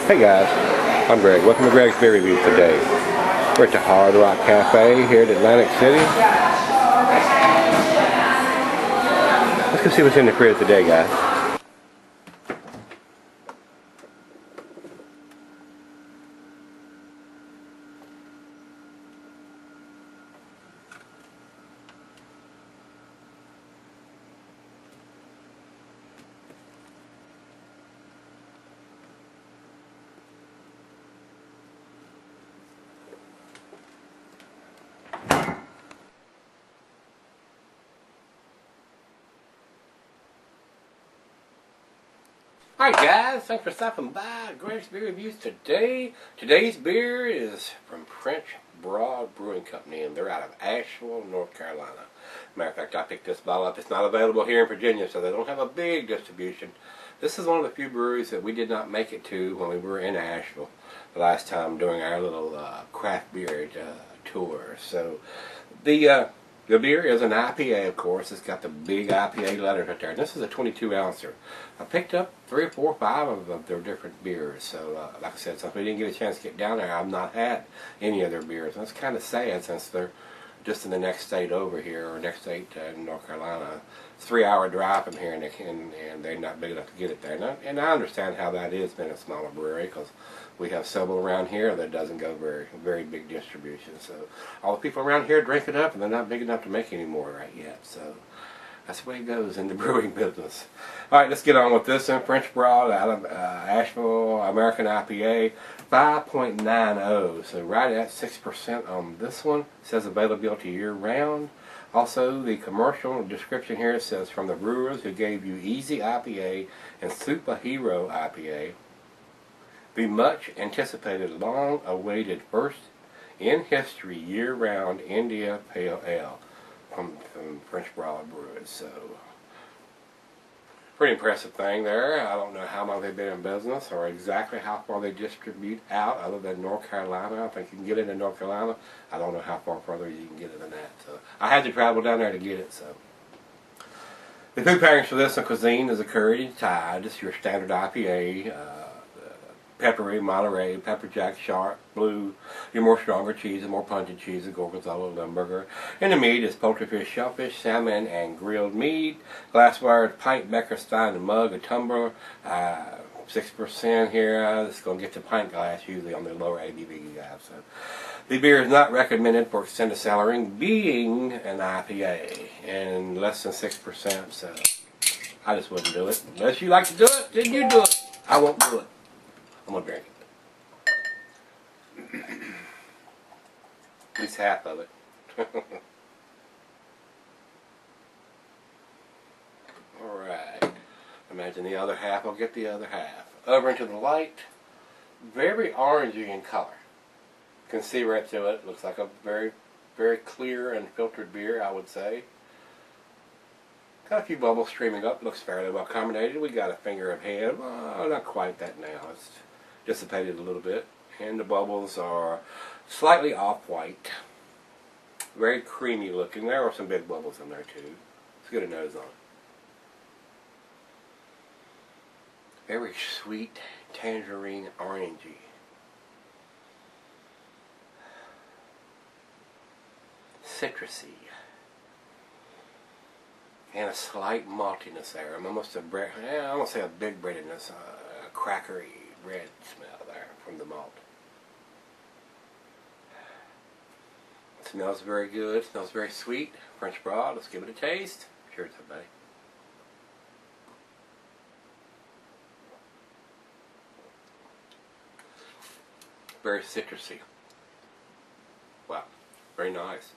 Hey guys, I'm Greg. Welcome to Gregsbeerreviews today. We're at the Hard Rock Cafe here in Atlantic City. Let's go see what's in the fridge today, guys. Alright guys, thanks for stopping by Gregsbeerreviews today. Today's beer is from French Broad Brewing Company, and they're out of Asheville, North Carolina. Matter of fact, I picked this bottle up. It's not available here in Virginia, so they don't have a big distribution. This is one of the few breweries that we did not make it to when we were in Asheville the last time during our little craft beer tour. So the beer is an IPA, of course. It's got the big IPA letters right there. And this is a 22-ouncer. I picked up 3 or 4 or 5 of their different beers. So, like I said, since we didn't get a chance to get down there, I've not had any of their beers. And that's kind of sad since they're just in the next state over here, or next state in North Carolina. It's a 3-hour drive from here, and they're not big enough to get it there. And I understand how that is being a smaller brewery, because we have several around here that doesn't go very big distribution. So all the people around here drink it up, and they're not big enough to make any more right yet. So that's the way it goes in the brewing business. All right, let's get on with this. French Broad out of Asheville, American IPA, 5.90. So right at 6% on this one. It says availability year-round. Also, the commercial description here says, from the brewers who gave you Easy IPA and Superhero IPA, the much anticipated, long-awaited first in history year-round India Pale Ale from French Broad Brewers. So, pretty impressive thing there. I don't know how long they've been in business or exactly how far they distribute out other than North Carolina. I think you can get it in North Carolina. I don't know how far further you can get it than that. So I had to travel down there to get it. So the food pairings for this cuisine is a curry tide. It's your standard IPA. Peppery, Monterey, pepper jack, sharp, blue, your more stronger cheese, more pungent cheese, Gorgonzola, Limburger. And the meat is poultry, fish, shellfish, salmon, and grilled meat. Glassware, pint, becker, stein, and mug, a tumbler, 6% here. This is going to get to pint glass, usually on the lower ABV you have. So the beer is not recommended for extended cellaring, being an IPA, and less than 6%. So I just wouldn't do it. Unless you like to do it, then you do it. I won't do it. I'm going to drink it. At least half of it. Alright. Imagine the other half. I'll get the other half. Over into the light. Very orangey in color. You can see right through it. Looks like a very clear and filtered beer, I would say. Got a few bubbles streaming up. Looks fairly well carbonated. We got a finger of head. Well, not quite that now. It's dissipated a little bit. And the bubbles are slightly off-white. Very creamy looking. There are some big bubbles in there too. Let's get a nose on it. Very sweet, tangerine, orangey. Citrusy. And a slight maltiness there. Almost I won't say a big breadedness, a crackery red smell there from the malt. It smells very good. It smells very sweet. French Broad. Let's give it a taste. Cheers, everybody. Very citrusy. Wow. Very nice.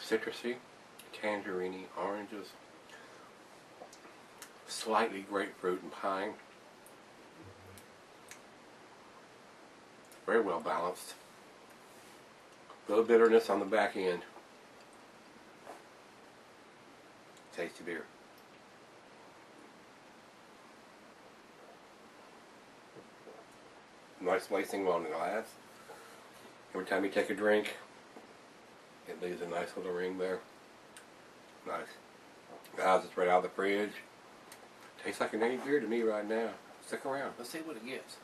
Citrusy, tangerine, oranges, slightly grapefruit and pine. Very well balanced. A little bitterness on the back end. Tasty beer. Nice lacing on the glass. Every time you take a drink, It leaves a nice little ring there. Nice. Guys, it's right out of the fridge. Tastes like an any beer to me right now. Stick around. Let's see what it gets.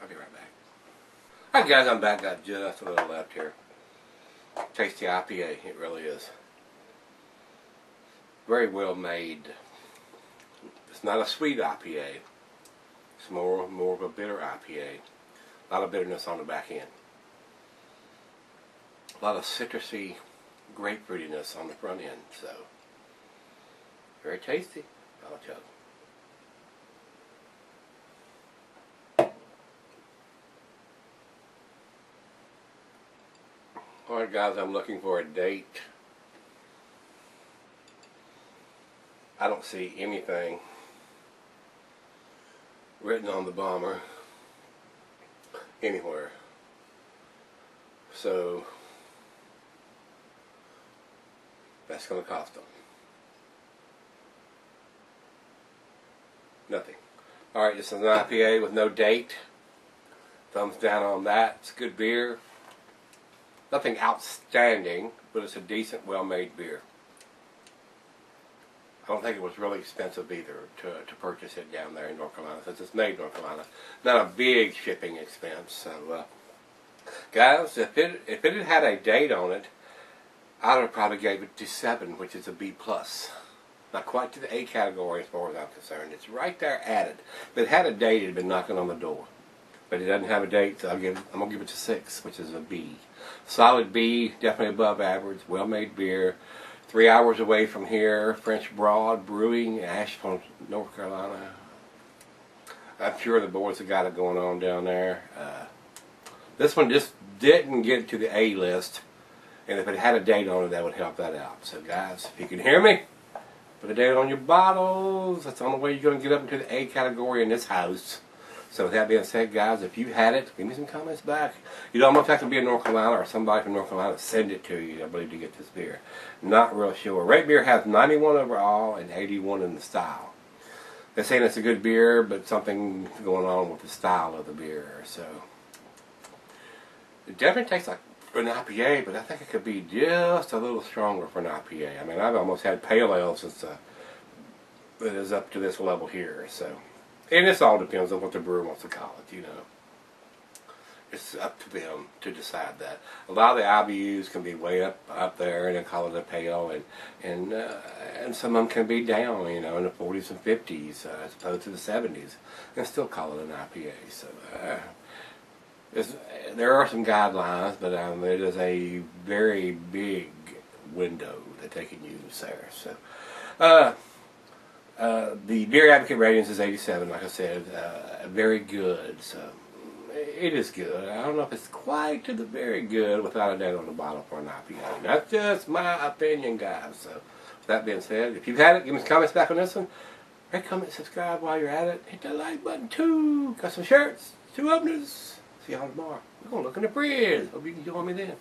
I'll be right back. Alright guys, I'm back. Got just a little left here. Tasty IPA. It really is. Very well made. It's not a sweet IPA. It's more of a bitter IPA. A lot of bitterness on the back end. A lot of citrusy grapefruitiness on the front end. So, very tasty. I'll chug. Alright guys, I'm looking for a date. I don't see anything written on the bomber anywhere. So that's going to cost them nothing. Alright, this is an IPA with no date. Thumbs down on that. It's good beer. Nothing outstanding, but it's a decent, well-made beer. I don't think it was really expensive either to purchase it down there in North Carolina, since it's made in North Carolina. Not a big shipping expense. So, guys, if it had had a date on it, I would have probably gave it to 7, which is a B+. Not quite to the A category as far as I'm concerned. It's right there at it. If it had a date, it had been knocking on the door. But it doesn't have a date, so I'm going to give it to 6, which is a B. Solid B, definitely above average, well-made beer. 3 hours away from here, French Broad Brewing, Asheville, North Carolina. I'm sure the boys have got it going on down there. This one just didn't get to the A list, and if it had a date on it, that would help that out. So guys, if you can hear me, put a date on your bottles. That's the only way you're going to get up into the A category in this house. So with that being said, guys, if you had it, give me some comments back. You don't almost have to be in North Carolina or somebody from North Carolina to send it to you, I believe, to get this beer. Not real sure. Rate Beer has 91 overall and 81 in the style. They're saying it's a good beer, but something going on with the style of the beer. So it definitely tastes like an IPA, but I think it could be just a little stronger for an IPA. I mean, I've almost had pale ale since it is up to this level here. So. And this all depends on what the brewer wants to call it, you know. It's up to them to decide that. A lot of the IBUs can be way up there, and they call it a pale, and some of them can be down, you know, in the 40s and 50s, as opposed to the 70s, and still call it an IPA. So there are some guidelines, but it is a very big window that they can use there. So. The Beer Advocate ratings is 87, like I said, very good, so it is good. I don't know if it's quite to the very good without a date on the bottle for an IPA. That's just my opinion, guys. So, with that being said, if you've had it, give me some comments back on this one. Rate, comment, subscribe while you're at it. Hit that like button too. Got some shirts, 2 openers. See y'all tomorrow. We're going to look in the fridge. Hope you can join me then.